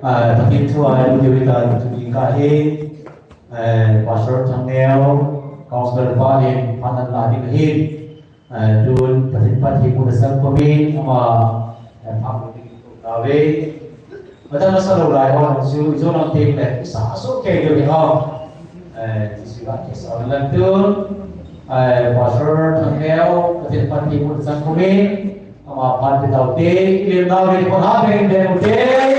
tập tin chùa điều bị cần chuẩn bị cả hết pastor thằng nghèo counselor qua đến phát hành lại những hết đun tập tin phát hiện một sản phẩm mình mà pháp luật tạo về và ta nó sau đầu lại họ sự do lòng tin để xả số kê được không chỉ sự gắn kết sau lần tương pastor thằng nghèo tập tin phát hiện một sản phẩm mình mà phát hiện đầu tiên liên đạo đến con hát về để một thế.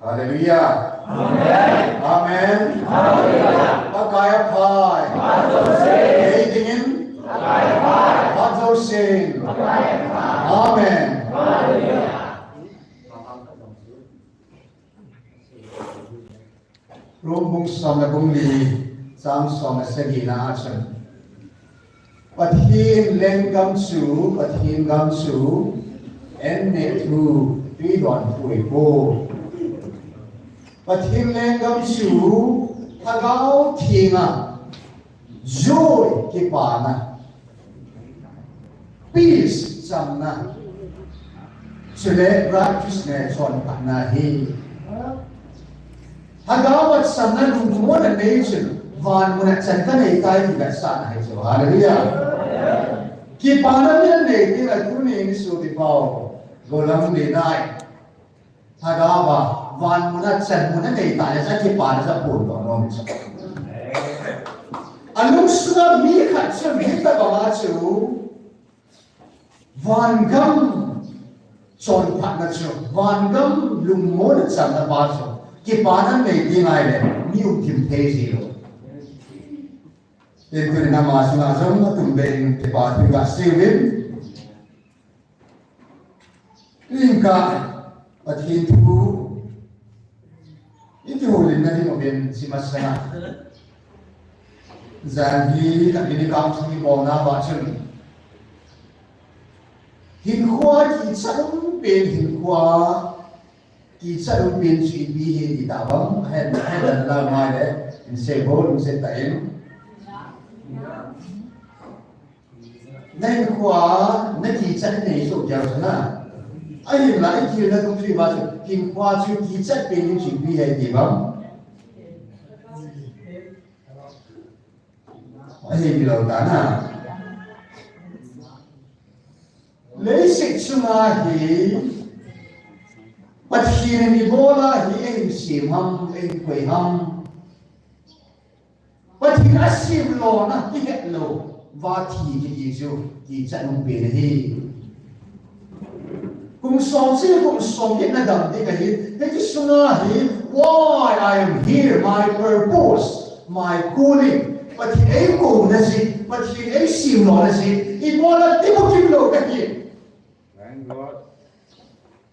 Hallelujah. Amen. Amen. Hallelujah. Pagkaya pay. Hatingin. Pagdausin. Amen. Hallelujah. Rumbung sama bungli sang sama segina action. Pathin lengam su, pathin gam su, enne tu ridwan pui po. Pathin lengam su, thagao thinga, joy kipana, peace samna, chule righteousness on panahi. Thagao at samna lumon and nation, van munat sanka na itay nagsan ay so. Hallelujah. Kipana niya natin at kuning suti pao, golang linay. Thagawa. Van muna san muna kay tayo sa kipana sa puno no. Anong suna mi kat sa kita ba su? Van gam son pat na su. Van gam lumon at sa na ba su. Kipana may di ngay le mi utim zero. Ito na mga sunasong matumbeng kipana nga siwin. Lingka at hintu itu hulin na din obin si Masana. Zangi tak ini kaum sini bona bacun. Hinkwa kita umpin hinkwa kita umpin si bihi di tabang hen adalah mai in sebol in setain. Hinkwa na kita ni so jauh sana. Ayun lah itu na tung si bacun. Hinkwa tu kita umpin si bihi di tabang. Ayun bilau tanah. Lấy sự suna hi bắt hiền đi bola hi em sim ham em quay ham bắt hiền asim lo na hi het lo và thì cái gì chứ thì chắc không biết hi cùng sống cái na đam đi cái suna hi why I am here my purpose my calling bắt hiền em cũng là gì bắt hiền em sim lo là gì hi bola tiếp tục kim lo cái gì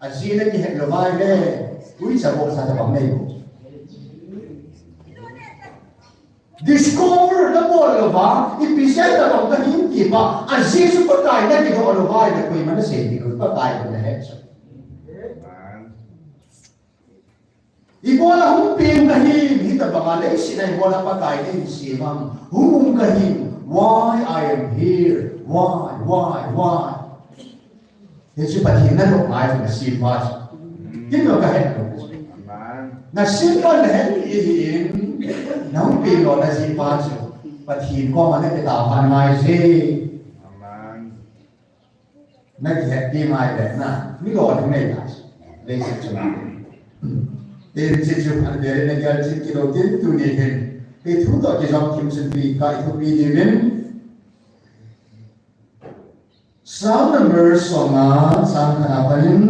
Azina ki het lovai le ui sabok sa tabang nei discover the ball lova ipisel ta bang ta him ki ba azin su patai na ki ho lovai na koi man se ki ko patai ko na het ibola hum pin ka him hi ta bang le sinai bola patai ni si mam hum ka him why I am here why Yesus pathin na lok mai na simpas. Kino ka het. Na simpan het in nang pilo na simpas. Pathin ko man te ta pan mai se. Amen. Na ki het di mai le na. Mi lo thang nei ta. Le se chuna. Te se chu an de na gal chi kilo tin tu ni hen. Pe thu to ki jom kim sin bi ka thu bi di ven. Psalm number songa sang kanapanin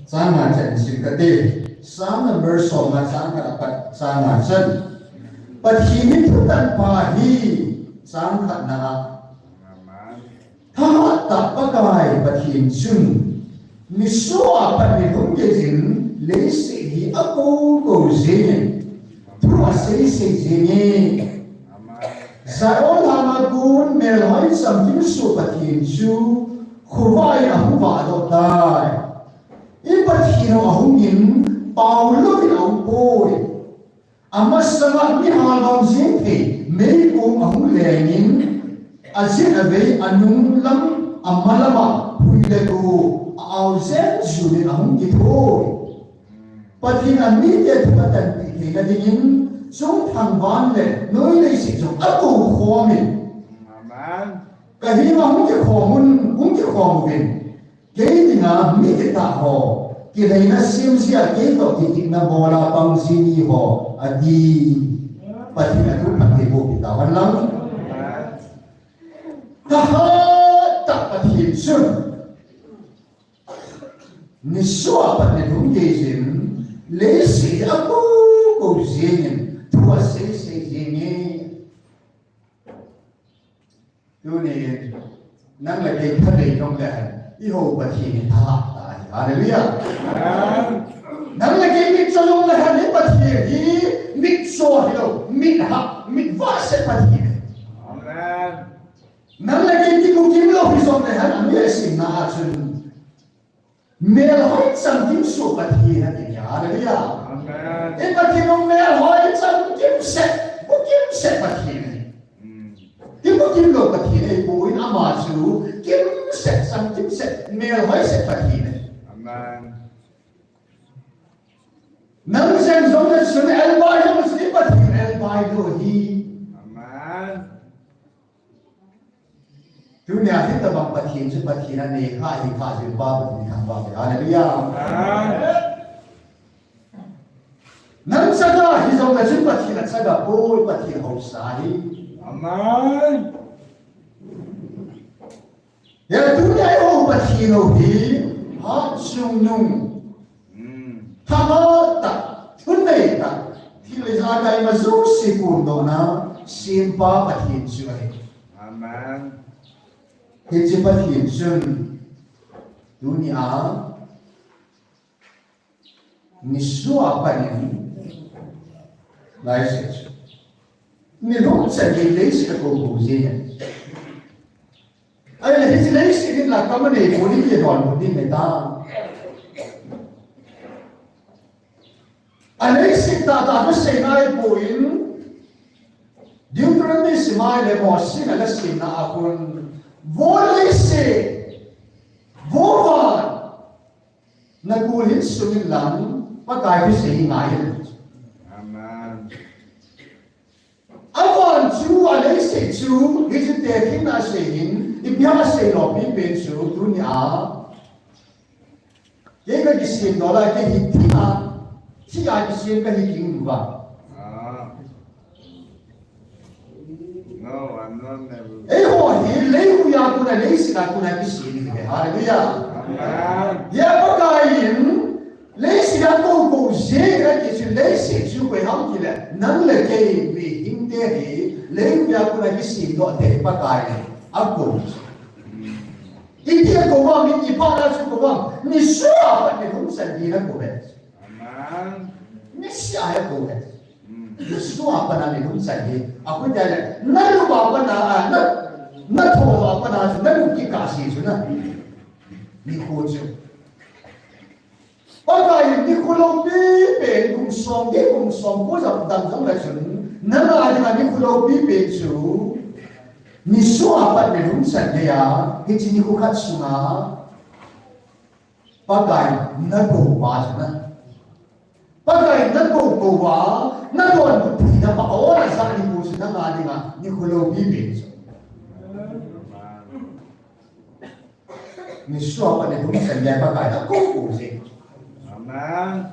sang macam singkati Psalm number songa sang kanapat sang macam pathini putan pahi sang kana tha tapakai pathin sun misua panihung jin lesi hi aku ko zin tuasai se zin Saol hama kun mel hoi sam kim su pathin chu khuwai a huwa do dai in pathin a hungin paulo in au poi amasama mi halom jing the mei kum a hung lengin azin ave anung lam amalama huile tu au zen juni a hung ki thoi pathin a mi te thatan pi na dingin chúng thằng van lệ nơi đây sử dụng áp dụng khó mình cái gì mà không chịu khó không chịu khó mình cái gì mà mình cái ta họ cái này nó xem xét cái đó thì nó bỏ ra bằng gì họ đi bắt thì là cũng phải bộ cái tao vẫn lắm ta hết tập bắt hiện sinh ni xóa bắt này đúng cái gì lấy gì áp dụng gì thua sẽ gì nhé tôi này năng là cái thân này trong đời ý hồ bát thiên tha tại hallelujah năng là cái mít cho trong đời này bát thiên ý mít so hello mít hấp mít vả sẽ bát thiên năng là cái cũng kiếm lâu trong đời này anh biết gì na chân mel hỏi sang kiếm số bát thiên là gì hallelujah in bát thiên ông mel hỏi sang kiếm sẽ bát thiên kiếm có kiếm lộc bát thiên này bùi nam mà chú kiếm sẽ sang kiếm sẽ mel hỏi sẽ bát thiên này nang sen giống như xuân elbai giống như bát thiên elbai rồi hi tu nhà thì ta bằng bát thiên chứ bát thiên này khai thì khai chứ ba bát thiên khang ba hallelujah nang sada hi giống như xuân bát thiên là sada bôi bát thiên hậu sa hi amen ya tu nhà hậu bát thiên hậu hi ha sung nung ha ta tu này ta thì lấy ra đây mà giúp sĩ quân đó na xin ba bát thiên chứ amen khi chỉ bắt hiện sinh dunia ni suah panin lai se ni rong se ni lấy se ko bu gì ai là hết lấy se ni là cái này của đi đòn của đi người ta ai lấy se ta có se ngay buin điều đó ni se mai le mo si là se na akun vô lấy se vô vàn na cú hít xuống lắm bắt cài với se ngài amen avan chú à lấy se chú cái gì để khi na se hin đi bia se lo bị bên chú dunia cái gì đó là cái hít thì ai cái gì cái hít kinh vào No, I'm not never. Ấy hồi thì lấy hú ya cũng là lấy sự là cũng là cái gì này, hallelujah. Ya có cái gì lấy sự là cũng dễ cái gì lấy sự chú phải học gì là năng lực cái vì hiện tại thì lấy hú ya cũng là cái gì đó để bắt cái này, áp dụng. Ý kiến của ông mình chỉ bắt ra chú của ông,你说啊，你không sản gì nó của mình. Ni siapa yang boleh? Semua apa nak minum saja. Aku jadi, nak lupa apa nak, nak tahu apa nak, nak mungkin kasih cuna. Ni kucu. Bagai ni kalau bibe kung som, kau jauh dan jauh macam, nak ada ni kalau bibe tu, ni semua apa minum saja ya, ini ni kau kat sungai. Bagai nak lupa cuna. Bagai nak lupa. Na doon thì na bảo là sao đi mua sự năng đi mà như khối lô bí biển ni suah pada đúng sản phẩm bao cái cố cụ gì amen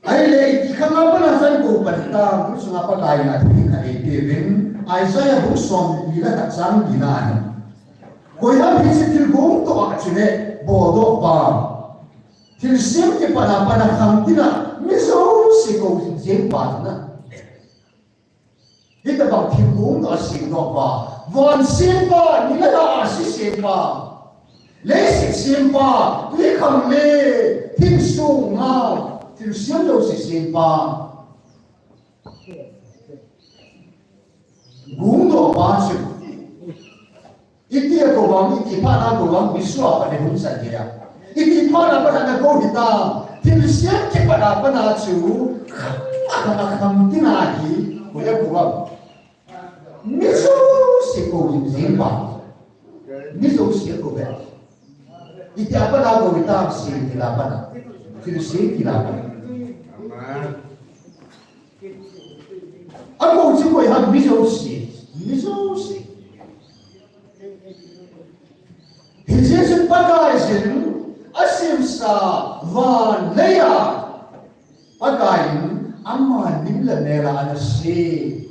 ai lấy thì không có là sản cụ bẩn ta cũng sudah bao cái là thì cái devin Isaiah cũng xong đi là thật sáng đi na coi ham bị sự cũng to chuyện này bỏ đồ ba thì xem cái pada khang tin là miso si cầu diễn bản na, ít bằng thiên cũng đã xem đó ba, vạn xem ba, như là đã xem ba, lấy xem ba, tuy không lệ, thiên sung ngao, thiên xem đâu xem ba, cũng đó basu. Iti ako bang iti pa na ko bang biswa pa ni hunsan kaya. Iti pa na pa na ko hitam. Tilsiyan ke pa na chu. Akam tinagi kuya ko bang. Miso si ko yung zimba. Miso si ko ba. Iti apa na ko hitam si tilapan. Tilsiyan tilapan. Ako si ko yung miso si. Hijesun pagkain asim sa van leya pagkain ama nimla nela anasi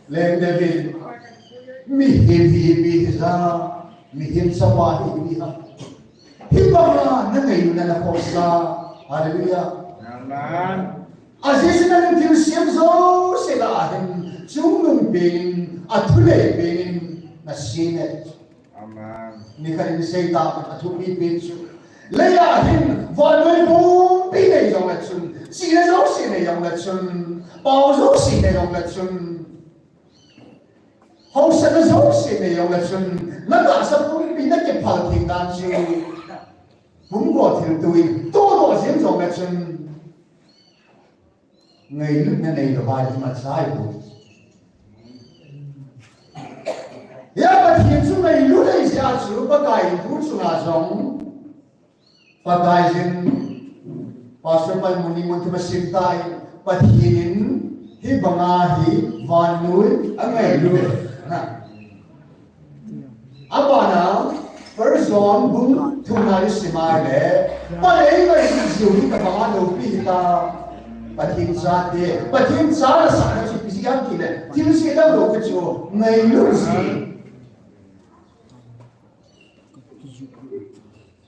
leng David mihim sa bahi hibama na ngayon na nakosa. Hallelujah. Amen. Aziz na ng tinusim zo sila ahin sumung bin at hulay bin na sinet. Amen. Ni ka rin say dapat at humipin su. Layahin vanoy mo pinay yung latsun. Sina zo sina yung latsun. Pao zo sina yung latsun. Hausa na zo sina yung latsun. Nagasa po pinagkipal tingnan su. Bumgo tinutuin. Todo asin yung latsun. Ngày lúc này là bài mà sai rồi. Ya mà thiên xuống này lúc này ra sự bắt cài cũng xuống là giống bắt cài dân pastor pai muni muni mà xin tay bắt thiên hi bằng hi van núi ở ngày lúc na apa na first John bung thu na simai le pa le cái gì gì cái bằng đâu bị ta Patin sa na sana si pisiyan kile. Tino siya daw lo kacho ngayon si.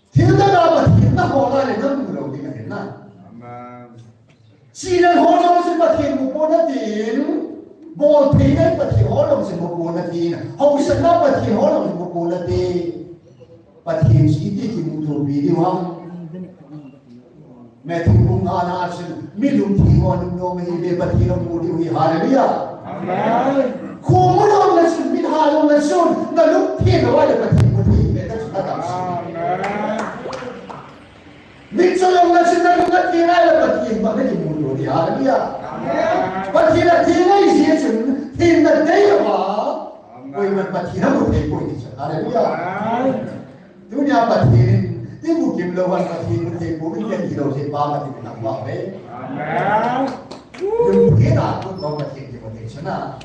Tino na patin na hola le nang lo di ka na. Amen. Sila hola si patin mo po natin. Ball payment patin hola si mo po natin. Hausa na patin hola si mo po natin. Patin si iti kimuto bidiwang. मैं तुमको आना आसन मिलूं थी वो नुनो में ही बेपती न मूडी हुई हालेलुया आमीन कोमलों में सुन मिल हालों में सुन न लुक थी न वाले पति मुझे बेटा सुना दास आमीन मिचों में सुन न लुक थी न वाले पति मुझे की मूडी हुई हालेलुया आमीन पति न थी न इसी सुन थी न देवा कोई मत पति न मुझे कोई नहीं हालेलुया आमीन दुनिया पति Ti bukim lawan pati mungkin bukan yang hidup sepa mati nak buat be. Amen. Mungkin aku kau mati di mati sana.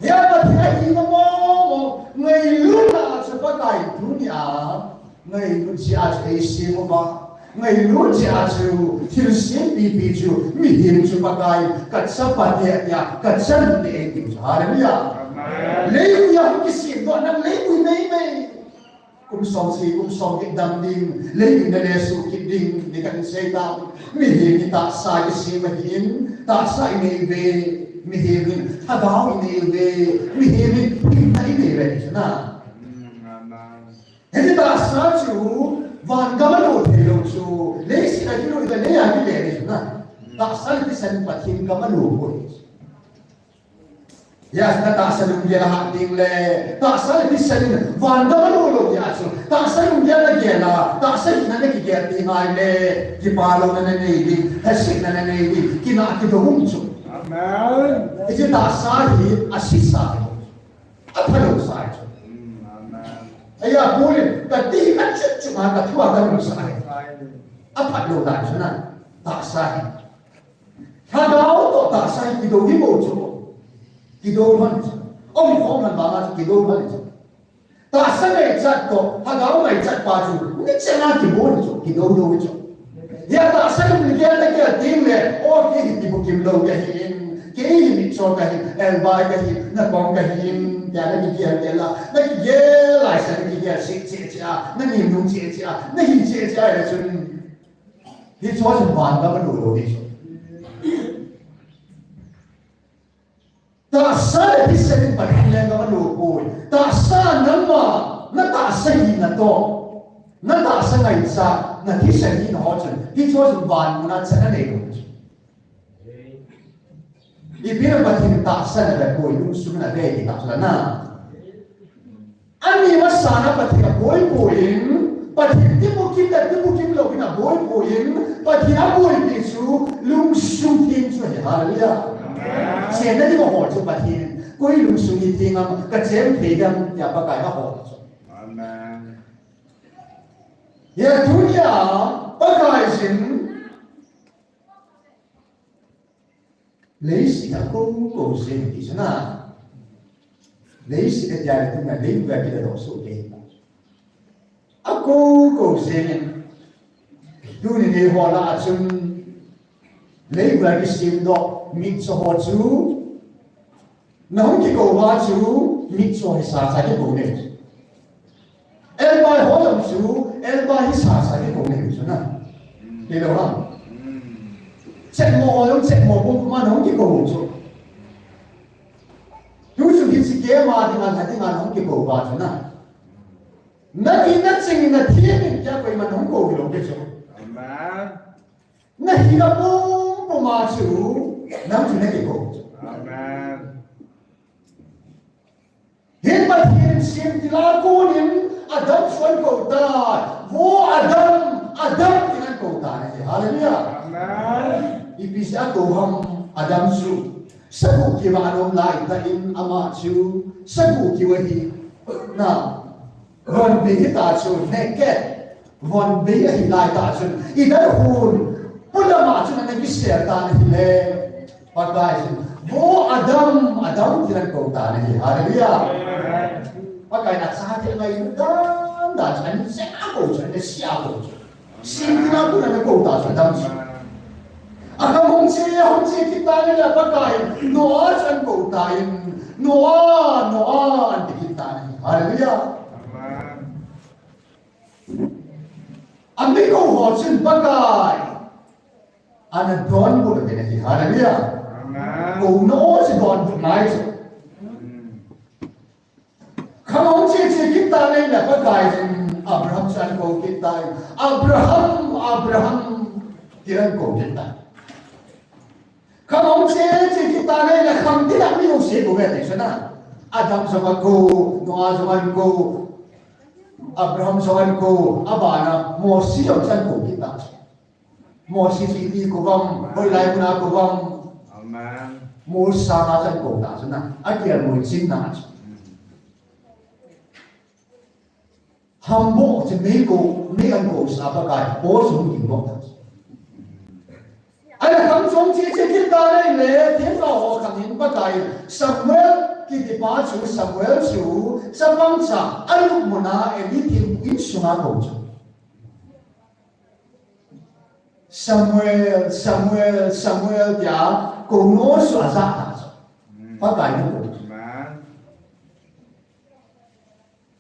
Ya mati lagi ngomong ngayon sebagai dunia ngayon siapa isi ngomong ngayon siapa tirsin bibiju mihim sebagai katsapa dia katsan dia itu. Haleluya. Lewu yang kisi doa nang lewu ini. Song kidam ding leyin na lesu kiding di kan seta mihin ta sa isi mahin ta sa inebe mihin hadaw inebe mihin pinta inebe na hindi ta sa chu van gamalo thelo chu lesi na dilo ida le ya le na ta sa ti san pathin gamalo ko ya na ta sa lung dia hak ding le ta sa ti san van gamalo lo ya chu ta sa lung dia la dia la ta sa na ne ki dia ti mai le ki palo na ne di hasik na ne di ki na ki do hum chu amen ije ta sa hi asisa apalo sa chu amen aya pulin ka ti ka chu ma ka thua ka lu sa apalo da chu na ta sa hi ka dao to ta sa ki do hi mo chu Kido man, man bangat kido man. Tasa may chat ko, hagaw may chat pa ju. Hindi siya nga kibon jo, kido do jo. Ya tasa yung ligyan na kaya ting le, o kaya kibo kimlo kahin, kaya mitso kahin, elbay kahin, nagpong kahin, kaya nagigyan kaya, nagigyan sa nagigyan siya, nagimnong siya, naging siya, Hito sa banda manulo dito. Tasa di sa rin pagkilang ka malupoy. Tasa nama natasa hin na to. Natasa nga isa na di sa hin na hoton. Dito sa ban mo na sa nanay ko. ibira batin ta sana da koi lung sum na ve ki ta na ani masana batin koi koin batin tibukim da tibukim lo kina boy koin batin aboy pisu lung sum tin chu hallelujah sen na di mo ho chu batin koi lung sum tin ngam ka jem the dam ya ba kai ma ho Amen. ya dunia ba kai sin lấy sự đã công cầu sinh thì sao nào lấy sự đã giải thích là lấy về cái đồ số tiền à cầu sinh tu này họ là chung lấy về cái sim đó mít cho họ chú nó không chỉ cầu hoa chú mít cho hay xả cái cầu này em bài họ làm chú em bài xả cái cầu này sao nào hiểu được không chết mồ cũng mà không kịp cầu chứ, chú chú khi sĩ kế mà thì ngàn thấy ngàn không kịp cầu vào chứ nào, nãy khi nãy sinh nãy thiên mình chắc vậy mà không cầu thì đâu biết chứ, Amen. nãy khi nó bông mà chú nắm chú nãy kịp cầu, Amen. hiện tại thiên xem thì là cô niệm Adam xuân cầu ta, vô Adam thì ngàn cầu ta này, hallelujah. Amen. Ibis ako ham Adam su sabu ki anom lai ta in ama chu sabu ki wahi na von bi ta chu naked von bi hi lai ta chu idar hun pula ma chu na ki share ta ni le pakai wo Adam kiran ko ta ni hallelujah pakai na sa ti ngai dan chan se ako chu ne sia ko sin na ku na ko ta chu Adam chu Akam hong che kita ni la pakai Noah chan ko tain Noah kita ni hallelujah Amen. Ami ko ho chan pakai ana don ko de ni hallelujah Amen. ko no se don ko nai Akam hong che kita ni la pakai Abraham chan ko kita Abraham kiran ko kita Không ông chế thì kita đây là không biết làm gì ông chế của về thế nào Adam sama ko Noah sama ko Abraham sama ko abana Moses ông chân của kita Moses thì của vong hồi lại của na của vong Amen. Moses sana chân của ta thế nào ai kia mùi chín na hâm bộ thì mấy anh cổ sa ba cái bố xuống nhìn vong ta anh không sống chỉ kita đây lệ thiên vào họ khẳng định bắt đầu Samuel khi đi bắt chú Samuel chú Samuel cha anh lúc mà na em đi tìm ít xuống nào chú Samuel dia cùng nó xóa ra ta bắt đầu như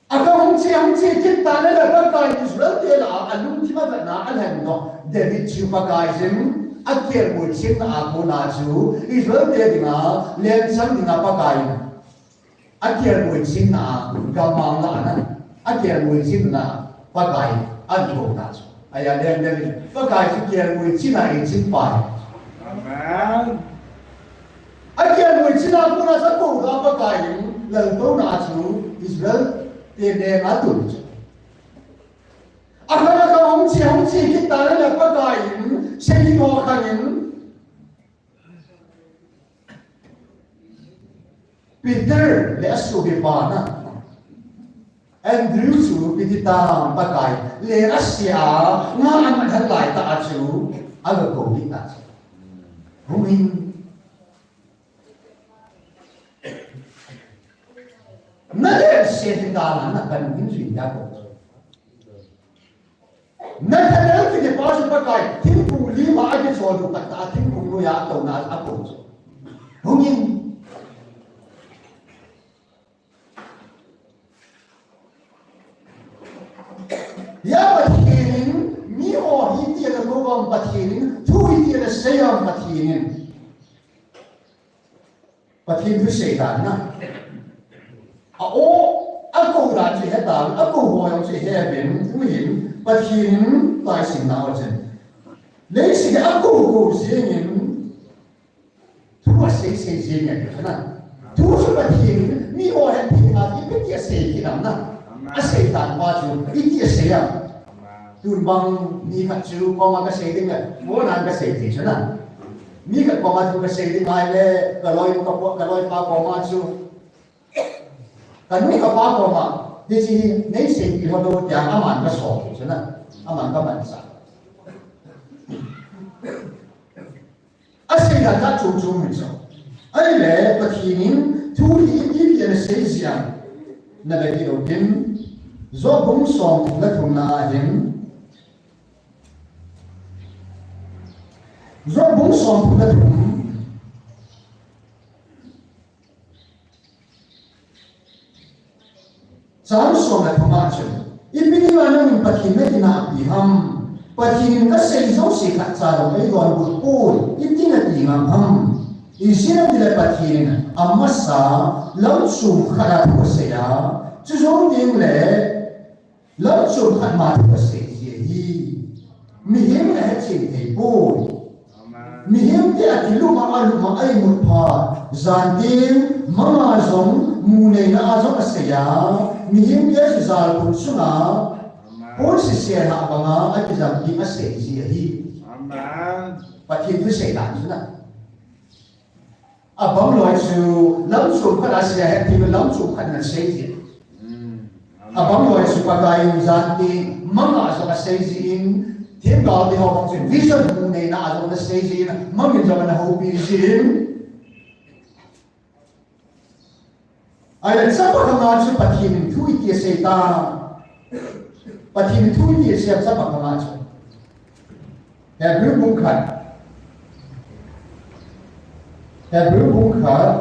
Amen. không chỉ kita đây là bắt đầu Israel dia là anh lúcที่มาจากนั้นanh hàng nó David chú bắt đầu Akhir musim aku naju Israel dia dengar lihat dengar pakai akhir musim na gamang na akhir musim na pakai aku naju ayah dia pakai akhir musim na izin pai Amen. akhir musim aku naju aku pakai lalu naju Israel dia ngatur Akala ka hong chi kita na pagkain sa inyo kanin Peter le asubi pa na Andrew su pitita pagkain le asya nga ang halay ta asu aga ko kita Humin Nade siya tindalan na kanungin suya ko Nathanael ki deposit pakai thing pung lima age chodu takta thing pung lo ya to na apo hungin ya patinin mi ho hi ti na ko bang patinin tu hi ti na sayam patinin patin tu sedan na o ako ra chi hedan ako ho yang chi heaven huin Pathin tai sinh nào chân lấy sinh aku ko singin tu sei gì nhỉ thế nào thu số bát thiên mi ô hẹn thiên à ít biết sei thì làm nào à sei tàn qua chú ít biết sei à tuần băng mi khát chú có mà cái sei đấy nhỉ muốn ăn cái sei thì thế nào mi khát có mà chú cái sei thì ngay le cái lối pa có mà chú cái núi cái pa có mà thì chỉ nếu sei thì họ đâu chẳng ăn ăn cái sổ thế nào ăn ăn cái mặn sao à sei là ta chú chú mình sao ai lẽ bát thiên thu đi ít cái sei gì à na cái điều kiện do bung song là thùng na hiểm do bung song là thùng sáng song là thùng mà chứ ít biết là mình bát thiên này na bị ham bát thiên cái xây dấu xây khát ra rồi mấy đoàn bút bùi ít tiếng là bị ham ý xin là bị bát thiên amma sa lâu sum khát là thùng xây à chứ giống như lẽ lâu sum khát mà thùng xây gì mi hiểm là hết chuyện thì bùi mi hiểm thì anh lúc mà ai một pha giàn tim mang giống mù này na giống cái xây à mi hiểm cái giàn cũng xuống à bốn sự xe hạ bằng á anh cái rằng đi mà xây gì và thiên cứ xây làm chứ nào à bấm loại sự lắm sum khát là xe hết thì lắm sum khát là xây gì à bấm loại sự qua đây giàn tim mang giống cái xây gì thiên đạo thì họ không chuyện vision mù này na giống cái xây gì mang cái giống cái hậu bị gì ai là sao mà không nói bát thiên thu ít cái xây ta bát thiên thu ít cái xây sao mà không nói Hebrew bung khát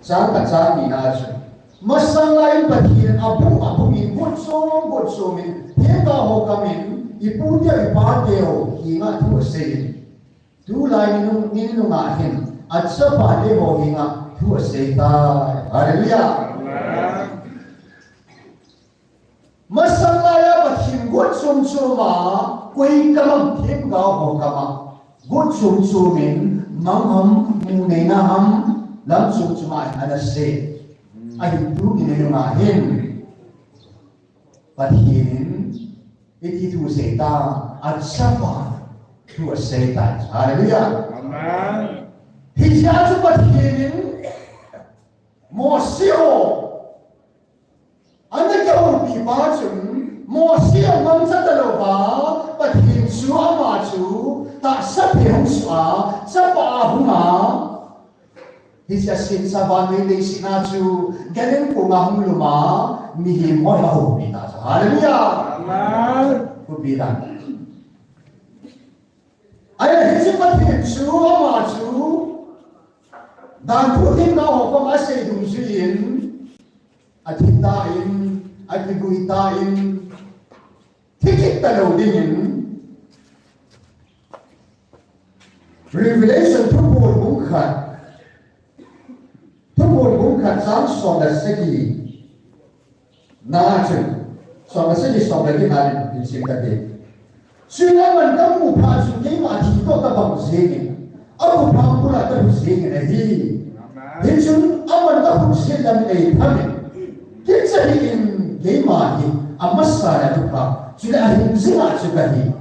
sáng cả sáng đi na chứ mà sáng lại bát thiên abu min bút số min thiên đạo họ cầm min ipu dia ipa deo hinga thu xây thu lại min nung ngã hin अच्छा पाले होगा तू सेता हालेलुया मसलाया बखिम गुड सुमसुमा कोई कलम थेम गाव हो कमा गुड सुमसुमिन मंगम मुनेना हम lam सुमसुमा अनसे अहि तू गिनेना हिन बखिम इति तू सेता अच्छा पा तू सेता hallelujah amen thì ra chúng ta hiện một siêu anh ấy kêu bị phá chúng một siêu mang ra từ đầu phá và hiện xóa mà chú ta sắp hiện xóa sắp bỏ hung mà thì ra xin sa ban này để xin na chú cái đến của ngài hung lùm mà mi hiểm mọi hậu bị ta hallelujah amen cô bị ta anh ấy chúng ta hiện xóa mà chú dan thu thiên nào họ có mà xây đúng duyên, atin ta in, atin gui ta in, thích ta đầu tiên. Revelation thu buồn cũng khát sáng song là sẽ gì, na chứ, song là sẽ gì song là cái nào đi xem ta đi. Suy nghĩ mình có một pha suy nghĩ mà chỉ có ta bằng gì. Aku paham pula terusing ini. Hinsun aman tak usia dan eitan. Kita ingin kemari amasara tuka. Sudah ahin zina sukahi.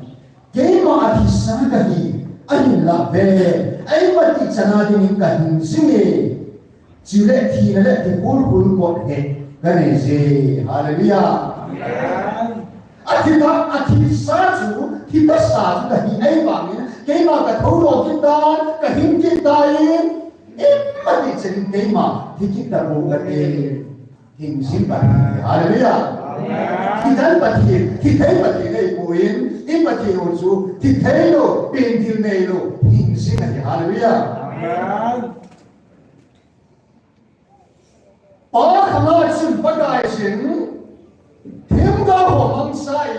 Kemari sagahi. Ahin labe. Ahin mati canadi nikahin singe. Sudah tidak dipul kot he. Ganese. Haleluya. Ati saju kita saju kahi ai bangin. Cái mà cả thấu lộ kita, cả hình kita in, mà đi trên cái mà thì kita buông cái hình sinh vật, hallelujah. Thì thấy bát thiên này buồn, in bát thiên ôn chú, thì thấy lo bên thiên này lo hình sinh này, hallelujah. Ba khang ai xin bắt ai xin, thêm cao hồ mang sai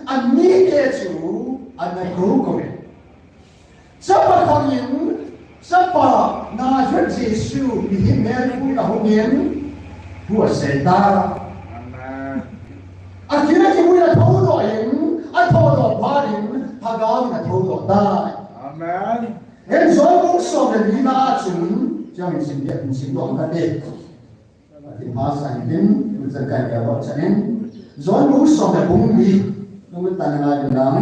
anh mi cái chú, anh này cứu con. Sapa khangin, sapa na Chúa Giêsu bị hiến mẹ phu là hôn nhân của Satan. Anh kia chỉ muốn là thấu đội anh thấu đội phá đình, thà đó là thấu đội ta. Amen. Em gió cũng xong là đi na chúng cho mình xin việc mình xin đoạn cái đi thì mà sang đến mình sẽ cài cái đó cho nên gió cũng xong là cũng đi nó mới tan ra được đó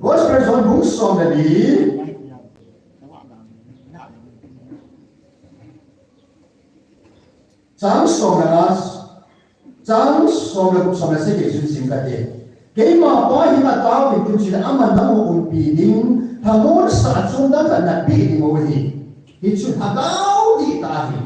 gospel gió cũng xong là đi chẳng xong là sẽ cái chuyện xin cái đi cái mà bao nhiêu mà tao bị tụi chị đã ăn nó một bị điên thằng muốn sát chúng ta cần là bị điên một gì thì chúng ta đau đi ta thì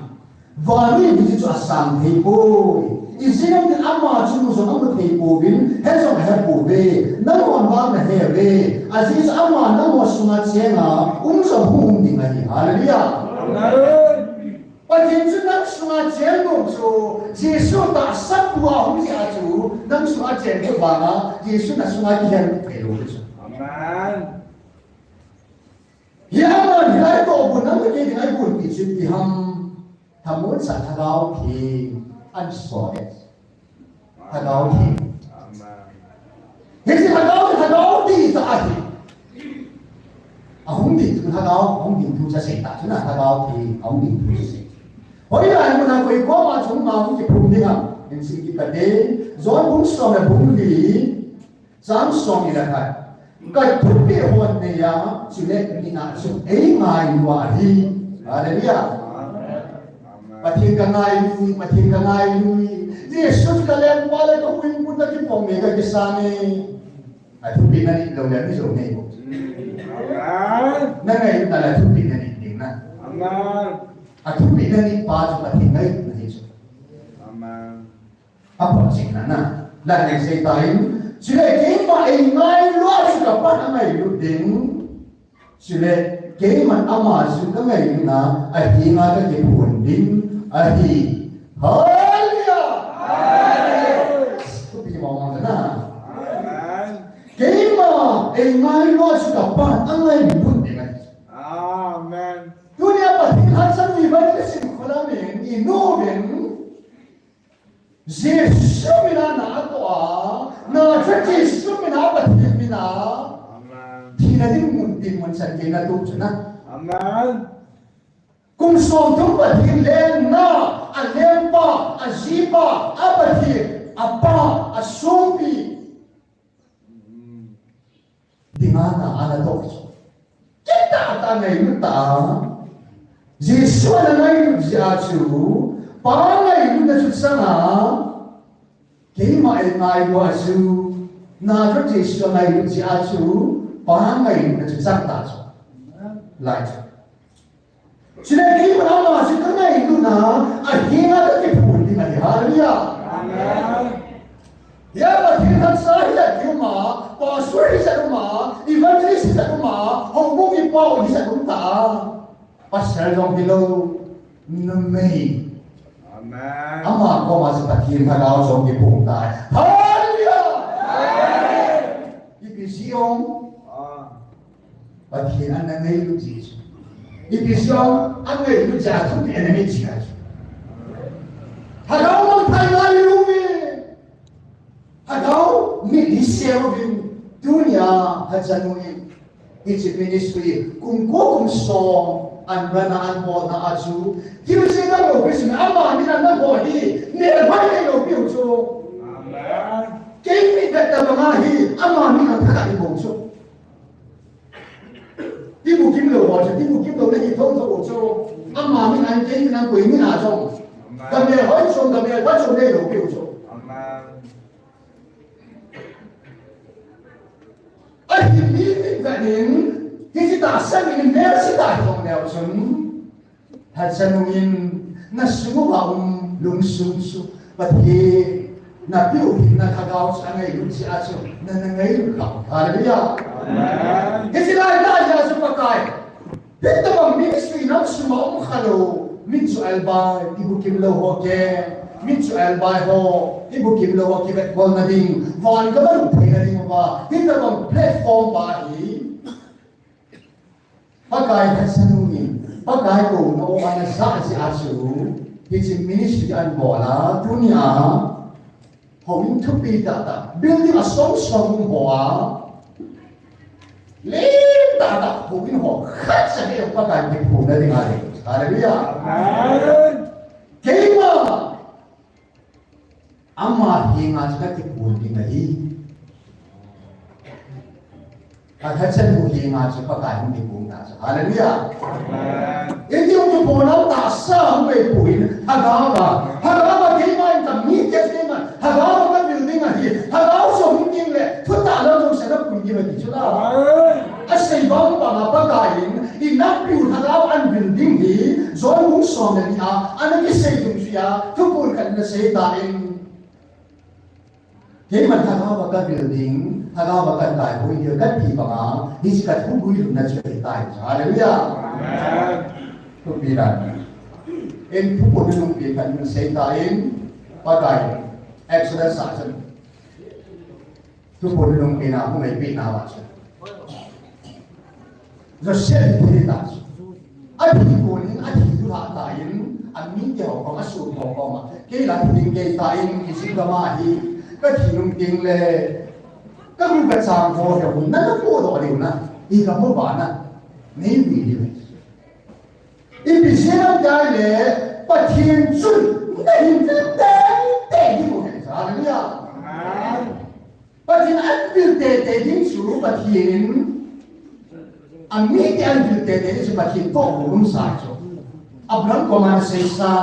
và mình thì chúng ta sang thầy bồi thì xin ông thì ăn mà chúng ta dùng ông thầy bồi bên hết rồi hết bồi về nó còn bao là hết về à chỉ ăn mà nó một số ngày前啊rồi hùng đi ngay hallelujah và hiện chúng ta số ngày前弄出Giêsu đã sắp qua hùng gia chủ nó số ngày前của bà á Giêsu là số ngày前thầy bồi Amen. Yaman hilai to bun ang ke dingai bun ki chin ti ham thamun sa thagau thi an so es thagau thi Amen. hesi thagau ti ta hi ahung ti tu thagau tu cha se ta chuna thagau thi ahung ti tu se hoi lai mun koi ko ma chung ma ki phum ding am nin si ki ka de zon bung so na bung di sam so ni la kai cái thuốc bị hồn này á chỉ để đi nào xuống ấy ngày qua đi hallelujah và thiên cả ngày lui Jesus cái lên qua lại có quyền muốn cái phòng này cái sao này thuốc bị này lâu lên ví dụ này Amen. này là thuốc bị này tiếng na Amen. thuốc bị này ba chục cái thiên này là gì Amen. apa sih na là yang saya tahu sila kema ingay luar suka pa ngay luding sila kema ama suka ngay na ahi nga ka kipunding ahi hallelujah ko pi mo mo na Amen. kema ingay luar suka pa ngay luding Amen. dunia pa hinhasan ni evangelism kolamin inumin Yesus mina na atwa na Yesus mina batin mina Amen. tinadim muntin man sa kina tu na Amen. kung som tu batin len na alempa aziba abatin apa asumpi dingana ana dokso kita ta ngayon ta Yesus na ngayon Yesu Pangai lu na sana, kema ngai lu asu, na kerja Yesus ngai lu si asu, pangai lu na sana tahu, light. Sudah kema nama asu ngai lu na, akhirnya tu pun di mana hallelujah. Amen. Ya batin saya kema, pastor saya rumah, evangelis saya rumah, hongkong ipau saya rumah, pasal dong bilo, nemei. Amen. Ama ko masih pakin thagao som ki phung tai hallelujah ipisiong pakin an ngai lu ji ipisiong an ngai lu ja thu ni enemy ji ga thagao mang thai ngai lu mi thagao mi di seo bin dunia hajanui it's ministry kung ko kung song an rana an bo na aju kiu se na lo bis na ama ni na bo hi ne mai ne lo piu chu Amen. ke mi da ta ma hi ama ni na ta ni bo chu ti bu kim lo wa ti bu kim lo ne ki thong so chu ama mi an ke ni na ko ni na chu ka me hoi chu ka me wa chu ne lo piu chu Amen. ai ni ga nin Kita tak sangin mercy tak dong Nelson. Hadsanungin na sumuha lungsung su pati na piuhin na kagaw sa ngayon si Aso na nangayon ka. Hallelujah. Amen. Kasi lahat na sa pagkay. Dito bang ministry ng sumaong kalo minso albay ibu kimlo hoke minso albay ho ibu kimlo hoke bet bol na ding van ka ba na ding ba dito bang platform ba Pakai hasanungin, pakai ko na ang sa si Asu, hisi ministry an bola dunia, hong tupi data, building a song boa, lim data, phụ in họ khát sẽ cái bác cái bị phụ này thì ngay hallelujah Amen. cái mà ama hinga sẽ cái phụ đi ngay thật sự phụ hinga sẽ bác cái bị phụ này hallelujah Amen. ini untuk bolam tak sah berpuin hagawa kaiman kami kaiman hagawa kan building lagi hagawa something le tu tak ada tu sana pun dia lagi sudah Amen. asal bang bang apa kain ina pun hagawa an building ni zon mung som ni anak kisah tu sia tu pun kan nasib tain kaiman hagawa kan building hagawa kan kain pun dia kan pi bang ni sikat pun boleh nak cerita tain hallelujah Amen. Pembiran. In pupun nung pikan yung seitain pagay Exodus saja. Pupun nung pinaku may pinawa siya. Joseph pinitas. Ay pikunin at hihulatain ang midyaw kong asul ko koma. Kailan huling kaitain isip gamahi katinong tingle kagugat sa ang kore kung nanapudo ka rin na ika mo ba na may video. Ibisirang dahil pathin sun nahin tete mo hallelujah pathin anbil tete din su pathin amiti anbil tete din su pathin to ulum sacho Abraham komasesa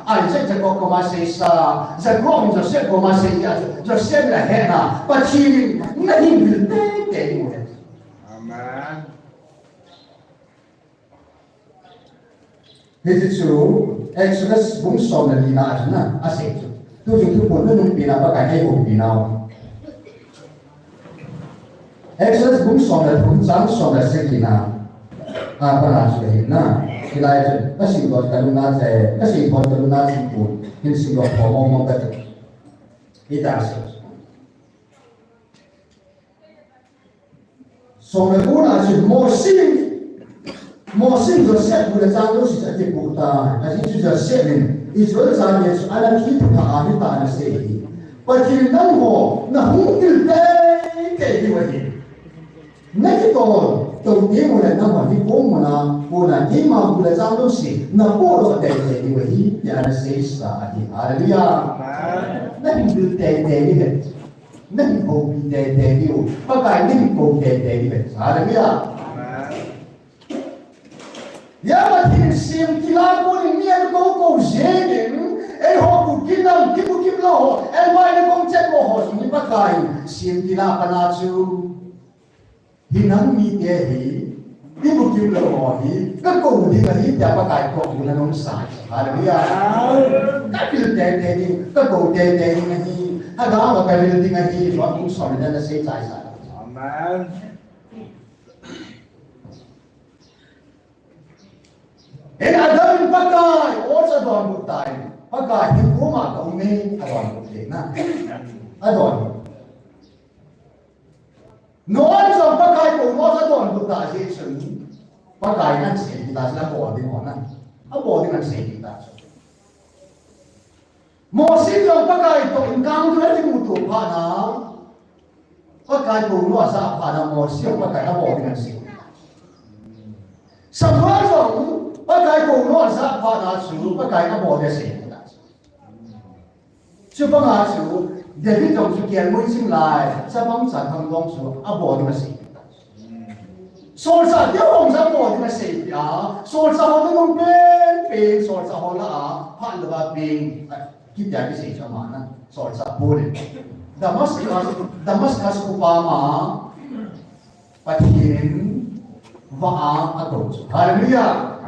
Isaac Jacob komasesa Jacob Joseph komasesa Joseph la hena pathin nahin bil tete mo Amen. This is true. Exodus bung som na lina na asik. Tu jung tu pun nung pina pa kai ho pina. Exodus bung som na bung sang som na sekina. Apa na sekina. Kilai je kasi bot kaluna je kasi bot kaluna simpun. Hin singo pomong kat. Ita se. Som na puna je Moses Joseph boleh tahu si cakap buta, asing tu Joseph ni, Israel sahaja anak kita ahli tanah sehi. Perkiraan ho, na mungkin kayak gimana? Nanti tu dia boleh nama di mana, boleh dia mah boleh tahu si, na boleh kayak gimana? Dia ada sesa di Hallelujah. Nanti tu kayak gimana? Nanti kau kayak gimana? Pakai nanti kau kayak gimana? Hallelujah. Ya matin sim kilago ni niya ko jenen e ho ku kinam kibu kiblo ho e mai ne kong chet mo ho ni pakai sim kila panachu hinang mi ke hi kibu kiblo ho hi ka ko ni ka hi ya pakai ko ni nong sa hallelujah ka bil te ni ka ko te ni ha ga ba ka bil ti ngi so ku so na na se chai sa Amen. En Adam pakai, osa doan butai, pakai hikuma kau ni adon butai na, adon. Noan so pakai kau osa doan butai sih seni, pakai nan sih kita sila bawa di mana, bawa dengan sih kita. Moses so pakai tu ingkang tu ada mutu pana, pakai kau osa pana Moses pakai bawa dengan sih. Semua so pakai kau luar sah pada su, pakai apa boleh sih? Cuba ngasu, jadi jom sekian musim lai, sebab sangat dong su, apa boleh sih? Soal sah dia orang sah boleh sih ya, soal sah orang tu pen, soal sah orang pan lepas pen, kita di sini cuma mana, soal sah boleh. Damaskus upama, patin, waa atau hallelujah.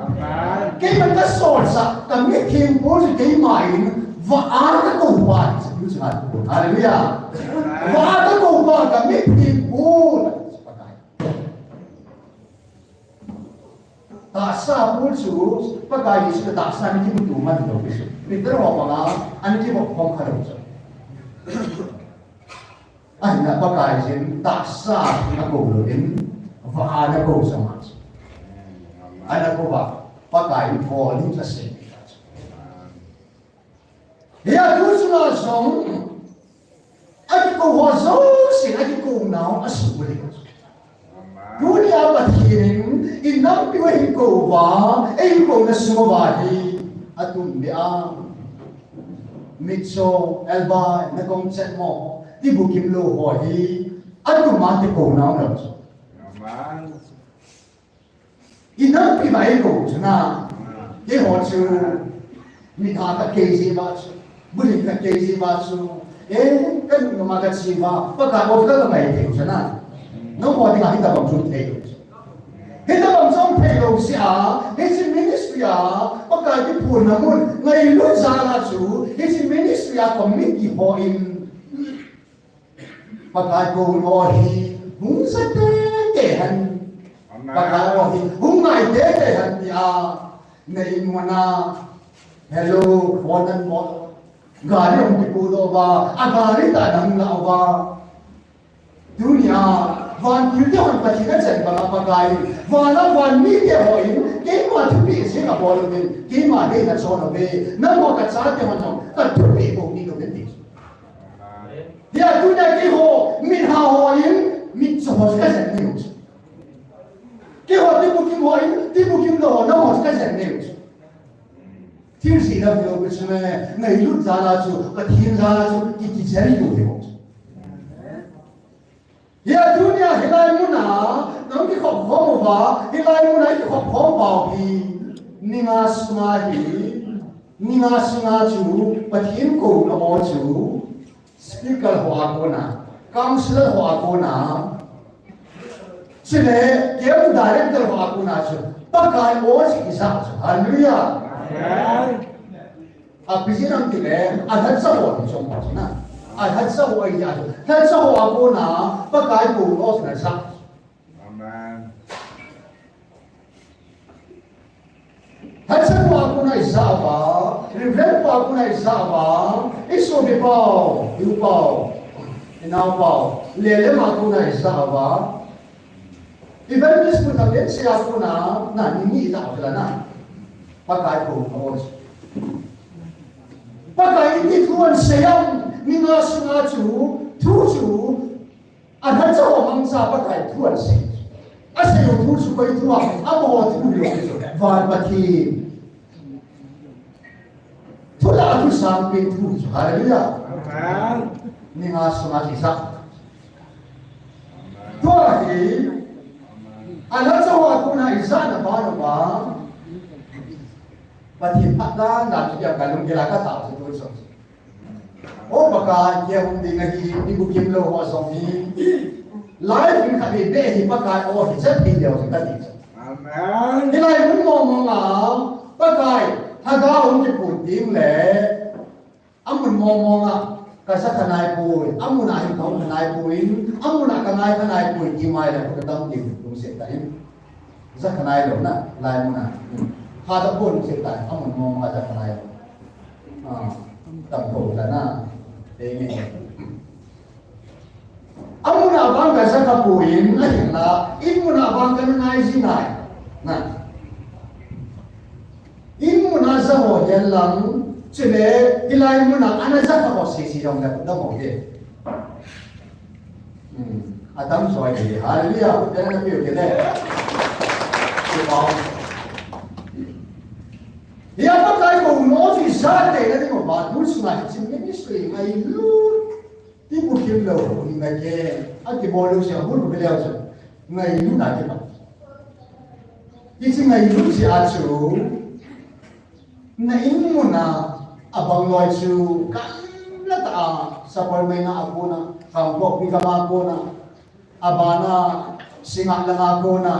Cái mình đã soi sa, kami thiên bố thì cái mày và cái cầu bà thì cứ chặt, hallelujah. Và cái cầu bà kami thiên bố, ta sa bố chú, bắt cái gì ta sa những cái tụi mình đâu biết, mình tới họ bảo là anh chỉ một phong khởi động anh đã bắt cái gì ta sa nó cầu đến và nó cầu sao mà Anak ko ba pakai volume sa sini. Ya tu suna song. Aki ko wazo sin aki ko now asuli. Dunia batin piwa hiko wa hiko na sumawahi atum bia mitso elba na kong chat mo di bukim lo ho hi atum ma te ko na no Amen. ina piwa hiko na ye ho chu mi tha ka ke ji ba chu buli ka ke ji ba chu kan ma ka chi ba pa ka o ka mai te chu na no mo di ka hi ta ba chu te Kita bangsa pelo siya, hisi ministry pagka di po namun ngayon sa su, hisi ministry committee po in pagka ko nohi, kung sa tetehan, pagka nohi, kung ngay tetehan niya, ngayon mo na, hello, fonan mo, gari ang tipudo ba, agari tanang na ba, dunia, van Yudahan Patigajan Bangapagay, Van Media Hoin, Kima to be Singapore, Kima de na Sono Bay, Namo Katsati Hono, but to be Bogino Vintage. Ya Tuna Kiho, Minha Hoin, Mitsahoskas and News. Kiho Tibukim Hoin, Tibukim no, no Hoskas and News. Tirsi of the which may look Zalazu, but he Zalazu, it is very good. Ya dunia hilai muna, nang ki khop khom ba, hilai muna ki khop khom ba ki ninga sunga chu, pathin ko na mo chu, speaker ho ako na, counselor ho ako na, sile game director ho ako na chu, pagkai o si isa chu, hallelujah. Amen. Abisi nang tile, adat sa ho ni chong pa na. Had sa ho ay yaso. Had sa ho ako na pagkain ko o sinasa. Amen. Had sa ho ako na isa ba, reverend po ako na isa ba, isubi po, iupaw, inaupaw, lelem ako na isa ba, evangelist po namin siya ako na ninita ako sila na, pagkain ko o pagkain ituan siyang Ninga sunga chu, tu chu, ada jauh mangsa pakai tuan sih. Asal tu chu kau tuan, apa tu dia tu? Van baki. Tu lah tu sampai tu, haleluya. Amen. Ninga sunga sisa. Tuan ni, ada jauh aku nak izan apa apa. Baki pakar nak dia kalau kita kata tu tu. O baka kia hundi ngahi ni bukim lo ho songi live in khabi be hi baka o hi chat hi leo ka ni Amen. hilai mun mo nga baka haga hundi pu tim le amun mo nga ka sa kanai pu amun ai ka kanai pu amun ka kanai pu ki mai la ka dam ti tum se ta in za kanai lo na lai mun na ha da pun se ta amun mo nga za kanai tam ko ta na Amen. Amuna abang kasi kapuin lahin na imuna abang ka na isinay. Na. Imuna sa hotel lang sila hilahin mo na ana sa kaposisi yung mo de. Adam soy de. Hallelujah. Yan na piyo kede. Ya pa tayo kung no si Sate na di mo ba dus na si ministry ay lu di mo kimlo ni nage at di mo lu siya bulu belaw siya ngay lu na di ba isi ngay lu si Atsu na imo na abang loy su kanlata sa parmay na ako na kambok ni kamako na abana singa lang ako na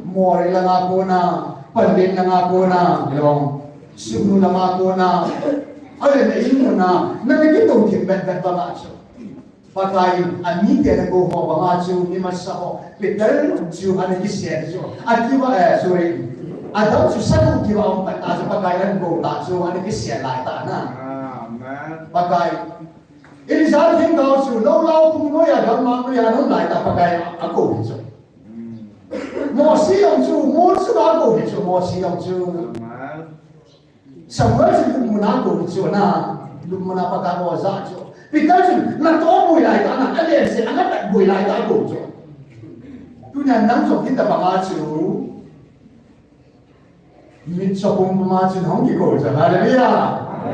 more lang ako na pandin lang ako na long Sugno na ako na, ay na ino na, nagigitong timbet-bet ba nga siya. Pagkain, amite na ko ba nga siya, ni masako, Peter, siya anagisyan siya. At kiwa, sorry, Adam, siya sa kong kiwa ang pagkasa, pagkain ko, siya anagisyan, laita na. Amen. Pagkain, ilisahin daw siya, law-law kung noya, gamang noya, nung laita, pagkain ako, siya. Mo siyang siya, mo siya ako, siya, mo siyang siya. Amen. Semua itu menaku cuna, belum menapakah wajah cuna. Because nak tahu boleh anak, ada yang anak tak boleh aku cuna. Tu yang nang so kita bangat cuna. mit chapung ma chin hong ki ko cha hallelujah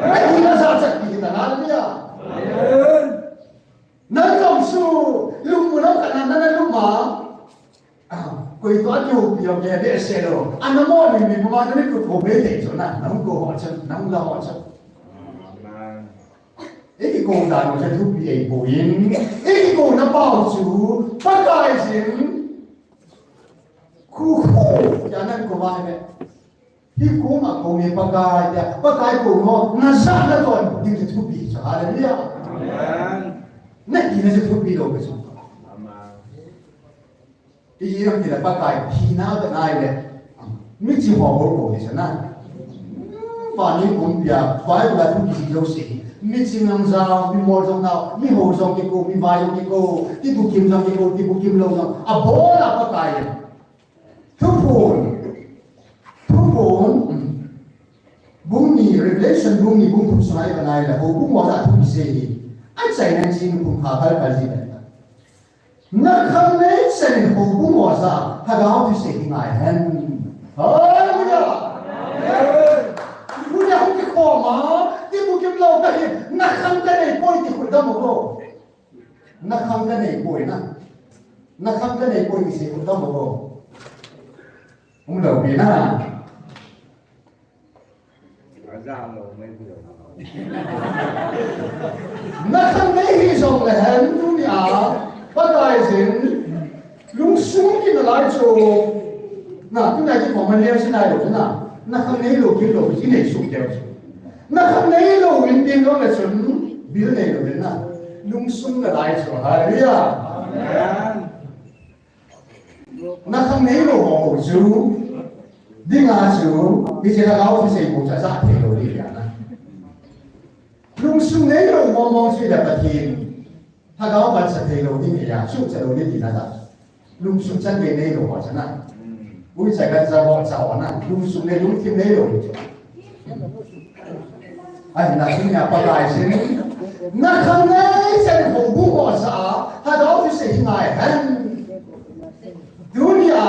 ai na sa chak ki ta hallelujah nan kom su lung mu na kan nan lung ma koi to yu pi yo ge de se lo an mo ni ma na ni ko ko be de so na nang ko ho cha nang la ho cha cái cô đàn nó sẽ thúc đẩy bổ yến cái cô nó bảo chú bắt cái gì khu khổ cho nên cô bài này khi cô mà cô nghe bắt cái cô nó sát nó rồi nhưng sẽ thúc đẩy cho ai đấy à này thì nó sẽ thúc đẩy đâu cái gì cái gì thì là bắt cái khi nào cái này này mới chịu bỏ bố thì sao nào và những công việc phải là thúc đẩy đâu gì mi chim long zao mi mor zong nao mi ho zong ki ko mi vai zong ki ko ti bu kim zong ki ko ti bu kim lo zong a bo la pa kai thu phun bung ni revelation bung ni bung thu sai ba nai la ho bung wa da thu se ni ai sai nan sin bung kha kal ka ji da na kham ne sen ho bung wa sa ha ga thu se ni ngai han hallelujah punya ho ki ko ma ti bu kim lo ka hi na kham ka nei poi ti khu da mo ro na kham ka nei poi na kham ka nei poi ki se khu da mo ro ông đầu biển à ra rồi mấy điều nó không mấy hy vọng là hẹn chúng nhà bắt đại diện lung xuống cái nó lại chỗ nè chúng ta chỉ còn mình leo trên này rồi nào nó không lấy lộ cái lộ cái này xuống kéo nó không lấy lộ nguyên tiền đó là chuẩn biến này rồi nè lung xuống là lại chỗ hay à nó không lấy lộ hồ chú đi ngã chú đi chơi là thì sẽ một trả thì rồi đi cả lung xuống lấy lộ mong suy là bát thiên他搞把这条路的呀，数这路的地那的，路数真给那路好着呢，为这个在我找呢，路数那路听那路就，哎，那今年不来是，那看那些红布我啥，他到底是哪很，dunia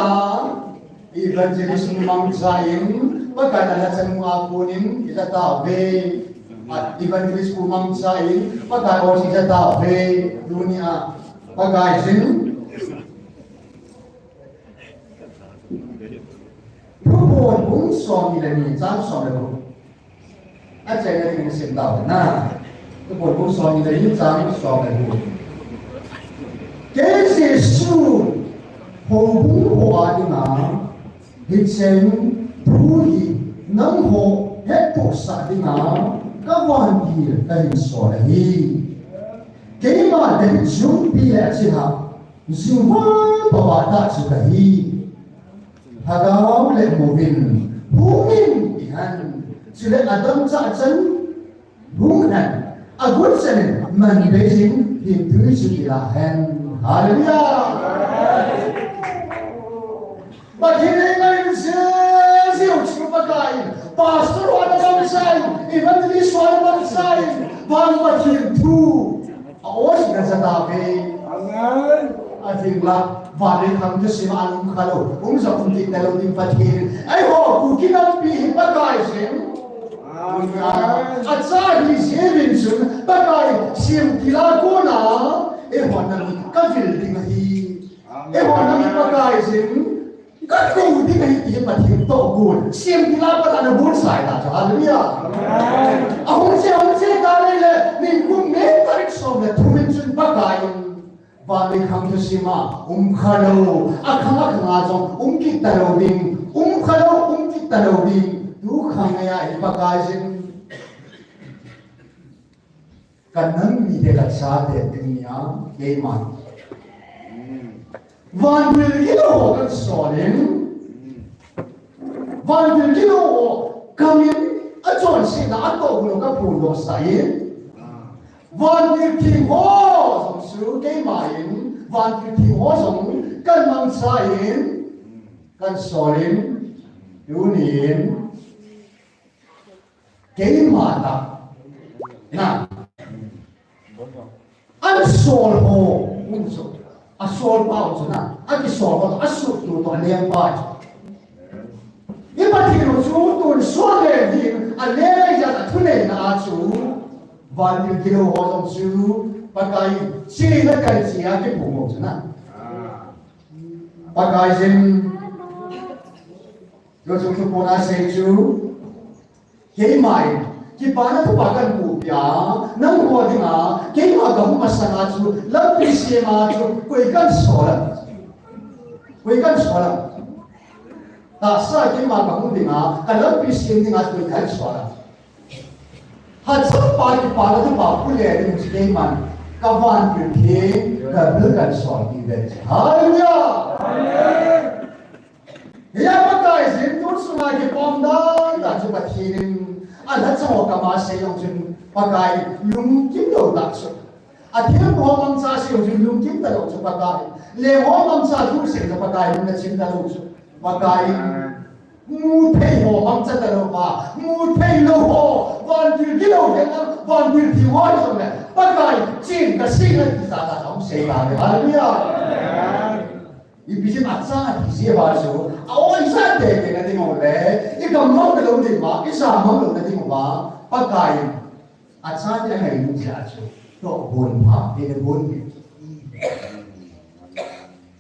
evangelism mangsain, pagkana na sa mga kunin, kita tabi. At evangelist kumang sain pagkao siya tabi dunia pagkaisin pupon kung song nila ni jang song nila at siya na rin sin daw na pupon kung song nila ni jang song nila kasi su hobung hoa ni na hitsen pruhi nang ho heto sa di na các quan kia đây sổ đấy cái mà để chúng bị lại chỉ học dùng quá ta chỉ đấy hà đó lại một mình hú mình thì hắn chỉ là Adam cha chân hú này Agud chân mình bây giờ hiện thứ chỉ là hắn Hallelujah mà khi này ngay siêu chịu bắt cái pastor ada bang sai, evangelist ada bang sai, bang macam tu, awas nggak tapi, amen, akhirnya vale kami tu sima alum kalau, sabun kita lalu dipakai, ayo kukinan pi pakai sim, amen, asal di sini sun pakai sim tilakona, mana ni kafir tinggi, mana ni pakai sim. Các cô đi ngay thì mà thiếu tổ buồn xem thì làm bắt đầu buồn sai là cho hallelujah ông sẽ ta đây là mình cũng nghe ta được xong là thu mình chân bắt cái và mình không cho xem mà khalo khang trong kita đâu đình khalo kita đâu đình tu khang này ai bắt cái chân cần nâng đi để là sao để tình nhá cái mà Van vil kilo kan solen Van vil kilo kamin ajon si na ato gulo ka pulo sai Van vil ki ho som su ke main Van vil ki ho som kan mang sai kan solen yunin ke mata na an sol ho unso asol pa o na aki sol pa asuk tu to liang pa อีปะที่เราชูตุนส่วนเลยที่อันเล่จะทุเรศนะชูวันที่กิโลหัวตรงชูปากายชีนักการเสียที่ผมบอกนะปากายเช่นเราจะทุกคนอาศัยชูเฮ้ยไม่ที่บ้านทุกบ้านกูเปียนั่งหัวดิ่งอ่ะเฮ้ยมากับมาสังอาชูแล้วพิเศษมาชูคุยกันสอนคุยกันสอนแต่สักที่มากับมึงดิ่งอ่ะกันแล้วพิเศษดิ่งอ่ะคุยกันสอนหากสักปาที่ปาแล้วทุกบ้านผู้เลี้ยงมึงจะเฮ้ยมันกับวันเป็นเพียงกับเรื่องกันสอนที่เด็ดฮาเลลูยาเฮียปากายเส้นตุนสุนัขที่ปอมด้านแต่จุดที่นึงอันนั้นจะออกมาเสียงจนปากายลุงกินโดนตักสุดอันที่หัวมังชาเสียงจนลุงกินตลอดจุดปากายเลี้ยหัวมังชาทุกสิ่งจุดปากายลุงจะชิมตลอดจุดปากายมูเทหัวมังชาตลอดมามูเทโลหัววันที่กิโลเดียวกันวันที่ที่หัวจุดเนี่ยปากายชิมกับสิ่งนั้นที่ตาตาทำเสียงอะไรฮาเลลูยาอีพิจิตรอัศจรรย์ที่เสียบาสูเอาไอ้สัตว์เด็กเนี่ยที่มองเลยอีกำลังเดินดีมาอีสามมันเดินดีมาปากกายอัศจรรย์ยังไงมึงจะชูตัวบุญพาเป็นบุญ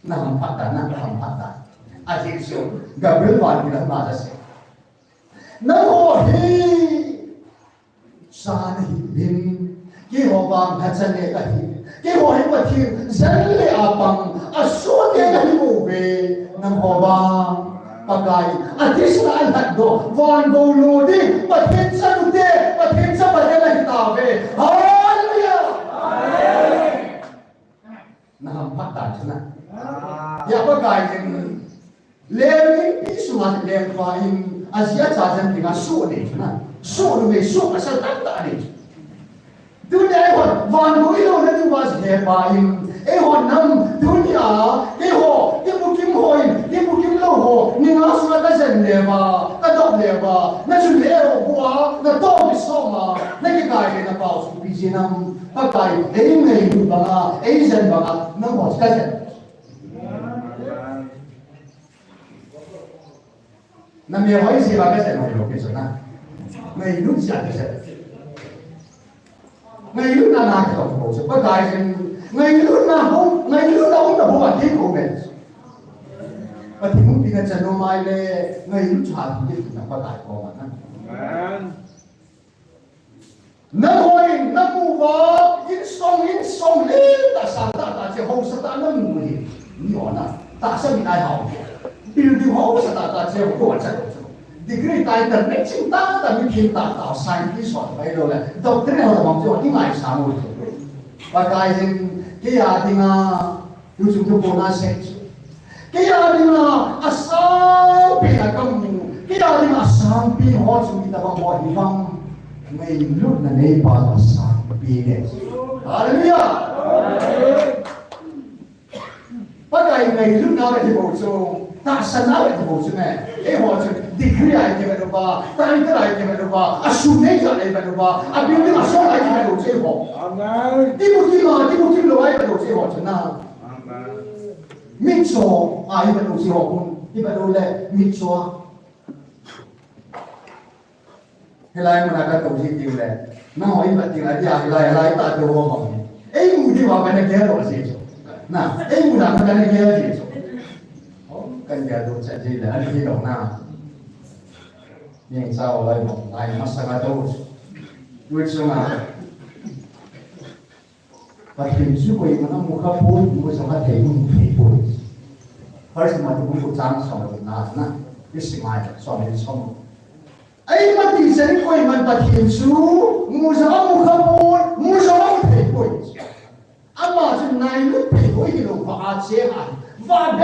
นั่งพักกันนั่งทำพักกันอาทิตย์ชูกับเรื่องวันที่เรามาจะเสียนั่งหัวฮีสานหิบินกี่หัวบางทัศน์เนี่ยกันกี่หัวหิบัติจันเลยอาปังอาสุนเนี่ยกันมูเบนั่งหัวบางปากายอาทิตย์ละอันหัดโดวันโกลูดิประเทศสันเดประเทศสัปดาห์ละที่ตาเบฮาเลลูยานั่งพักกันใช่ไหมอย่าปากายจึงเลี้ยงพิสุนันเลี้ยงควายอาเซียนชาติที่งาสู้เนี่ยใช่ไหมสู้ดูไม่สู้ก็สั่งตั้งแต่เนี่ยดูเนี่ยไอ้คนวันโกลูนั่นที่ว่าเสียไปไอ้คนนั้นดูเนี่ยไอ้หัวที่บุกิมหอยที่บุกิมโลหัวนี่งาสู้ก็เสร็จเลยมาก็จบเลยมานั่นชุดเลี้ยงหัวนั่นโตไม่ส่งมานั่นก็กลายเป็นนักเป่าสุพิจินัมปากายไอ้เงยดูบ้างไอ้เซนบ้างนั่นหมดก็เสร็จนั่นมีอะไรสิบ้างก็เสร็จไม่รู้กี่ส่วนนะไม่รู้จักก็เสร็จไม่รู้น่าหนักหรอกผมจะปากายจึงไม่รู้น่าผมไม่รู้น่าผมแต่ผมว่าที่ผมเป็นปฏิมุติกันจะโน้มไม่เลยไม่รู้ชาติที่ถึงปากายพอมันนะนักมวยนักมูว่ายินส่งเลยแต่สารตาจะห้องสตาร์นั่นมูนี่นี่อ่ะนะแต่สมัยไหนเอาบิลดิ้งห้องสตาร์ตาจะหัวใจดีกรีตายแต่ไม่จริงตาแต่ไม่พิมพ์ตาต่อไซน์ที่สอนไปเลยดอกเตอร์เราบอกว่าที่ไหนสามุนปากายจึงกี่ยาดิงาอยู่จุดทุกคนอาเซจกี่ยาดิงาอาสามปีนักมูกี่ยาดิงาสามปีหัวจุดที่ตะวันหัวหิมังไม่รู้นั่นเองปาสามปีเนี่ยฮาเลลูยาปากายไม่รู้น่าเป็นที่บอกจูตาสนาเป็นที่บอกจูเนี่ยไอ้หัวจุดดีกรีอะไรที่เป็นรูปะตาอินเตอร์อะไรที่เป็นรูปะอาสุเนจอะไรเป็นรูปะอาบิวดิ้งอาโซ่อะไรที่เป็นรูปเจ้าหัวที่บุกิมlo ayเป็นรูปเจ้าหัวชนะมิโซอาอีเป็นรูปเจ้าหัวคุณที่เป็นรูปเลยมิโซเฮลัยมันอาจจะตกที่ดิวเลยน้าหอยแบบที่อะไรที่อะไรตาตัวมันไอ้มูที่ว่าเป็นแก่ตัวเสียจ้ะนะไอ้มูน่ะเป็นแก่เสียจ้ะกันแก่ตัวเสียจีเลยอันนี้ดอกหน้ายังเศร้าอะไรบอกไอ้มาสักการะดูสิมาปฏิบัติสุขอีกมันมุขพูดมุขสังฆเทมุขพูดเพราะสมัยที่มุขจางสอนนะที่สิ่งใหม่สอนที่สอนไอ้มันที่เสด็จไปมันปฏิบัติสุมุขสังฆมุขพูดมุขสังฆเทพูดอามาจะนายลุกไปคุยกันว่าอาเซียนว่าเบ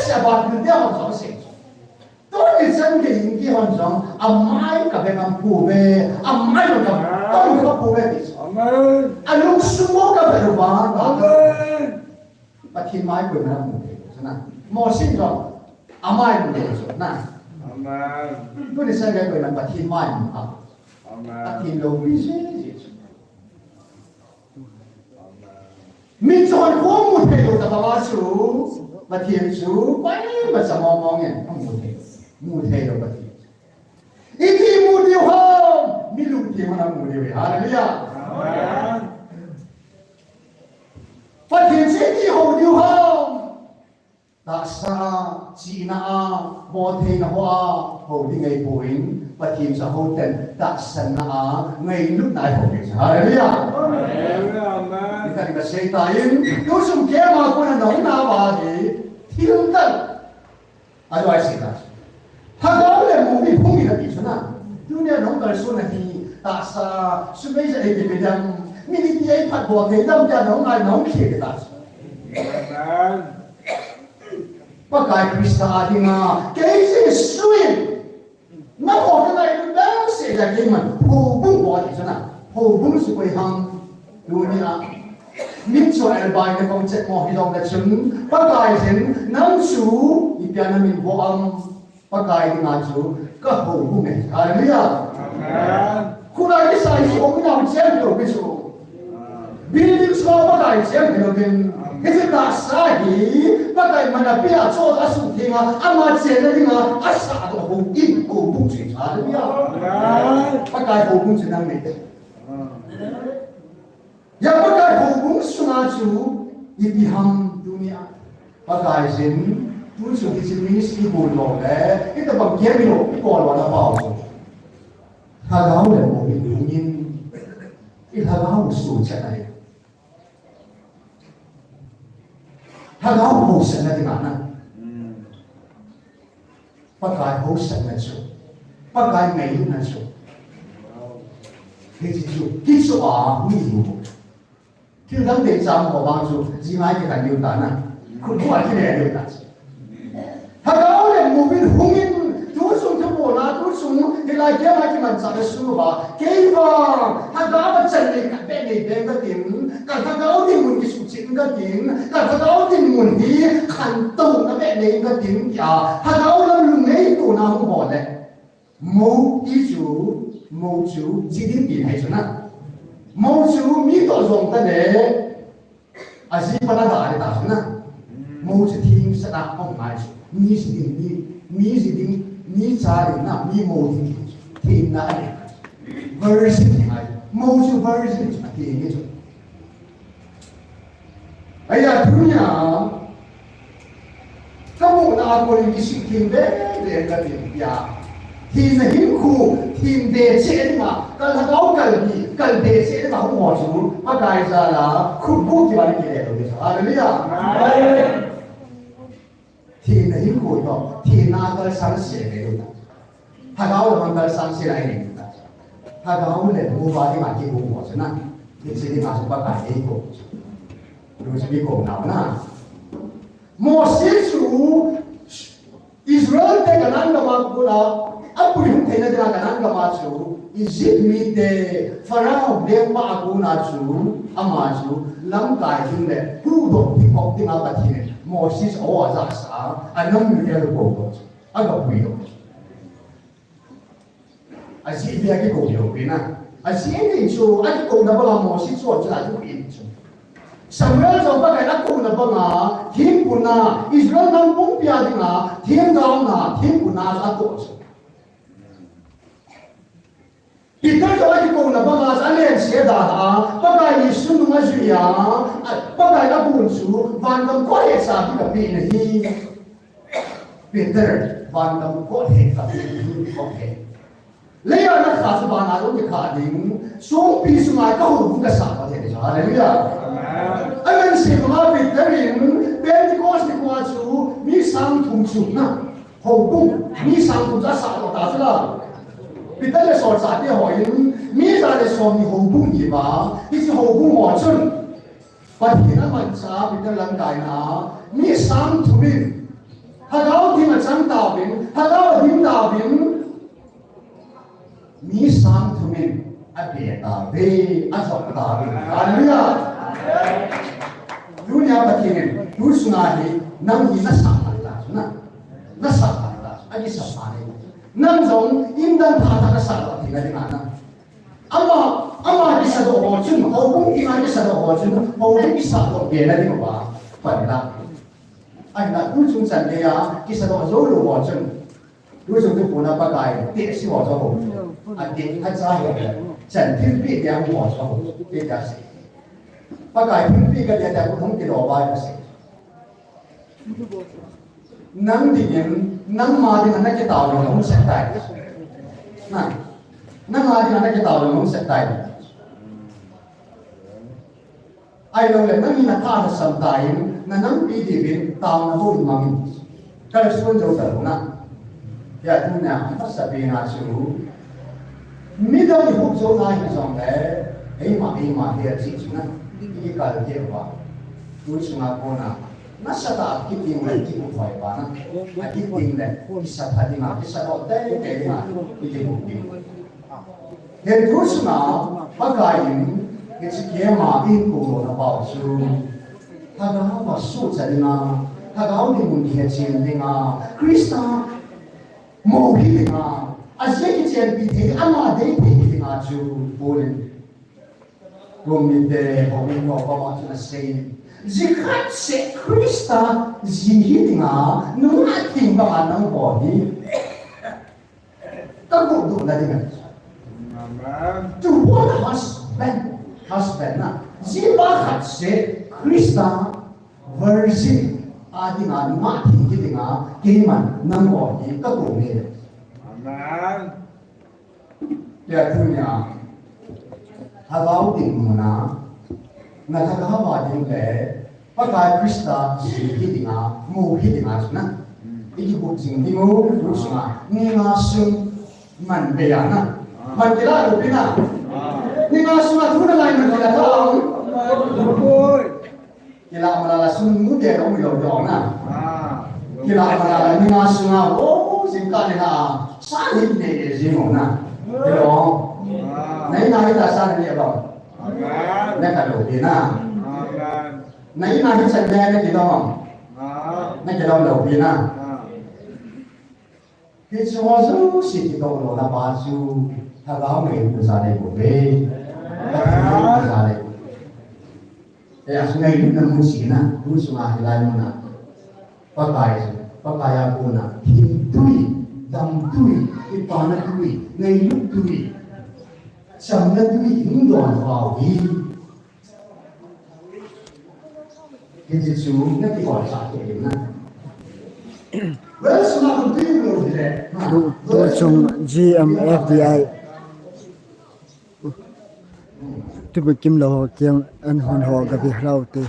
สบาร์ดูเดียวมันสอนสิ่งตัวนี้ฉันก็ยิ่งที่หันจังอาไม่กับเป็นมันผู้เบอาไม่กับต้องกับผู้เบดิอาลูกสมุกับเป็นบ้านปฏิมาอยู่นะมึงใช่ไหมมอสิจังอาไม่มึงเด็กนะตัวนี้ฉันก็เป็นมันปฏิมาอยู่อ่ะปฏิโลวิเศษมีจอนหัวมุดไปดูแต่บ้าสูปฏิสูไปมาสมองเนี่ยต้องมุดเทเราปฏิ về hallelujah Amen. Phát hiện sẽ đi hầu điều không ta sa chỉ na mô thê na hoa hầu đi ngày buổi phát hiện sẽ hầu tên ta san na ngày lúc này hầu đi hallelujah Amen. kita kita say tayo yung sumkema ko na nung nabagi tiltan ano ay sita hagaw le mo bi phung na bi sana dunia nung kal so na hi ta sa sumay sa epidem miniti ay phat bo ke dam ja nung ai nung khie ke ta Amen. pakai krista adinga ke swim na ko ka na yu da se da ke man ho bung bo di sana ho bung su koi hang dunia min so el bai na kong chet mo hi dong da chung pakai sin nang su ipiana min bo am pakai di nga chu ka ho bung ne hallelujah Amen. kuna ki sai si ong na chen lo bi chu building so pakai chen lo bin kasi ta sa hi pakai mana pia cho da su tinga ama chen na dinga asa do ho in ho bung chi hallelujah Amen. pakai ho bung chen nang ne yang pakai hubung sungai cu ibiham dunia pakai sin tu su kisin ministry bolo le kita bagian lo bolo na bau hagau le mo ingin hagau su chanai hagau ho sana di mana pakai ho sana cu pakai ngai na cu kisu mi hu khi đang để chạm vào bao nhiêu chỉ mai cái thành điều ta na không phải cái này điều ta hả đó là một bên hung in tu sung cho bộ na tu sung thì lại cái mai cái mình sao để sung vào cái vào hả đó là chân này cả bên này bên cái tiếng cả hả đó thì muốn cái sung chín cái tiếng cả hả đó thì muốn đi khăn tông cái bên này cái tiếng kia hả đó là lùng ấy của nào không bỏ đấy mâu chú chỉ đến biển hay sao na mâu chú mi tổ dùng ta để à gì mà đã để ta na mâu chú thiên sẽ đặt ông mai mi gì đi mi cha đi na mi mâu đi thiên na đi version này mâu chú version là thiên cái chỗ ấy là thứ nhà các bộ nào có những cái sự thiên để cái điểm ya thiên là hiếm khu thiên đề chế mà cần thằng áo cần đề chế mà không bỏ xuống mà cái ra là khủng bố thì bạn kia rồi hallelujah thiên là hiếm khu đó thiên là cái sáng sớm này luôn thằng áo là cái sáng sớm này này thằng áo là mua vào thì mà kia cũng bỏ xuống nè thì sẽ đi mà xuống bắt cái gì cũng rồi sẽ đi cùng nào nè Moses chú Israel te kanan ka magkula apo yung tayo na kanan ka machu Egypt mi te Pharaoh de pa ako na chu amachu lam kai hin le pu do ti kok ti nga patine Moses o aza sa anong mi el ko ko aga pui do asi dia ki ko yo pina asi ni chu ai ko na bala Moses chu cha chu in chu Samuel so ba kai na ko na ba nga thiên puna Israel nang pung pia di nga thiên daw na thiên puna sa ko Peter so ai ko na ba nga sa len sia da ha ba kai Yesu nu nga ju ya ba kai na bun su van dam ko he sa ti ka pi na hi Peter van dam ko he ka pi ni ko he Leia na kha su ba na ro ki kha ding so pi su nga ka hu ka sa ba the hallelujah Amen si mga Peterin, Pentecost ni kuha su, mi sang thung su na, hầu bung, mi sang thung sa sa to ta sila. Peter le so sa ti hoin, mi sa le so ni hầu bung yi ba, ti si hầu bung mo chun. Pa ti na man sa Peter lang kai na, mi sang thung bin. Ha gao ti ma chang ta bin, ha gao dim ta bin. Mi sang thung bin, a be ta be, a so ta bin. Hallelujah. Dunia batin, tu sungai nang ina sama lah, na sama lah, ani sama ni. Nang zong indan thata ka sama tinggal di mana. Ama di satu orang, hubung ina di satu orang, hubung di satu bela di mana, pada. Ai nak tu cuma dia, di satu orang orang. รู้สึกที่ผมนับประกายเตะสิหัวเจ้าผมอันเด็กข้าจ้าอย่างไรฉันพิมพ์ปีเดียวหัวเจ้าผมเด็กจะเสียประกายพิมพ์ปีก็เดียวแต่ผมต้องกินออกไปก็เสียนั่งที่ยังนั่งมาที่มันน่าจะต่อลงมันเสียใจนั่งมาที่มันน่าจะต่อลงมันเสียใจไอ้เราเลยนั่งมีนักข่าวสัมภาษณ์นั่งปีที่เป็นตามหูมังก็เลยส่วนเจ้าเจ้านะอย่าดูนะภาษาเป็นอาชีพมิดาลิหุบโซนาฮิซองเล่ไอ้มาเฮียจิจุนะอีกการเกี่ยวกับดูสมาโกนะน่าสะอาดคิดยิ่งเลยที่หุบไฟบ้านะคิดยิ่งเลยที่สัตว์ที่มาที่สัตว์ได้เก่งมาที่หุบยิ่งเห็นดูสมาพระกายที่จะเกี่ยมาอินกูนะบ่าวซูถ้าเรามาสู้จะดีนะถ้าเราดีมุ่งเฮียจินดีนะคริสต์โมหิตนะอาศัยที่เจนพิธีอามาเดพิธีนะจูบูลินรวมมิเดผมมีความประมาทนะเซนจิคัดเซคริสต์จิฮิตนะนุ่งทิ้งบ้านนั่งบ่อนี้ตั้งบุตรนั่นเอง To one husbandนะจิบ้าคัดเซคริสต์ virgin อาดินามาทิ้งที่ดินะเกี่ยมันนั่งบ่อนี้ก็ตรงนี้อย่าพูดเนี่ยถ้าเราดิ่งมันนะนั่นถ้าเขาว่าดิ่งเลยพระกายคริสต์สิ่งที่ดิ่งมูที่ดิ่งนะอีกบุตรสิ่งที่มูรู้สึกนี่งาซึ่งมันเบียนะมันจะได้หรือไม่นะนี่งาซึ่งทุกอะไรมันจะได้เรากีฬามันละซึ่งมุดเดียวไม่ยอมยอมนะกีฬามันละนี่งาซึ่งโอ้สิ่งการเนี่ยนะสาเหตุเนี่ยจริงๆนะเดี๋ยวไหนที่ตาสาเหตุเนี่ยบ้างนั่นก็รู้ดีนะไหนที่สัญญาเนี่ยกี่ดอกนั่นจะต้องรู้ดีนะที่ชัวร์สุดสิ่งที่ต้องรู้นะบ้านสูถ้าเราไม่รู้สาเหตุก็ไม่รู้สาเหตุแต่สิ่งที่เราไม่รู้นะรู้สึกว่าอะไรมั่งนะpakai aku nak hintui dam tui ipana tui ngai luk tui chamna tui hindon hawi kiti chu na ki or sa ke na well suna kun tui lo dire do chung GMFDI tu bi kim lo kyang an hon ho ga bi hlau te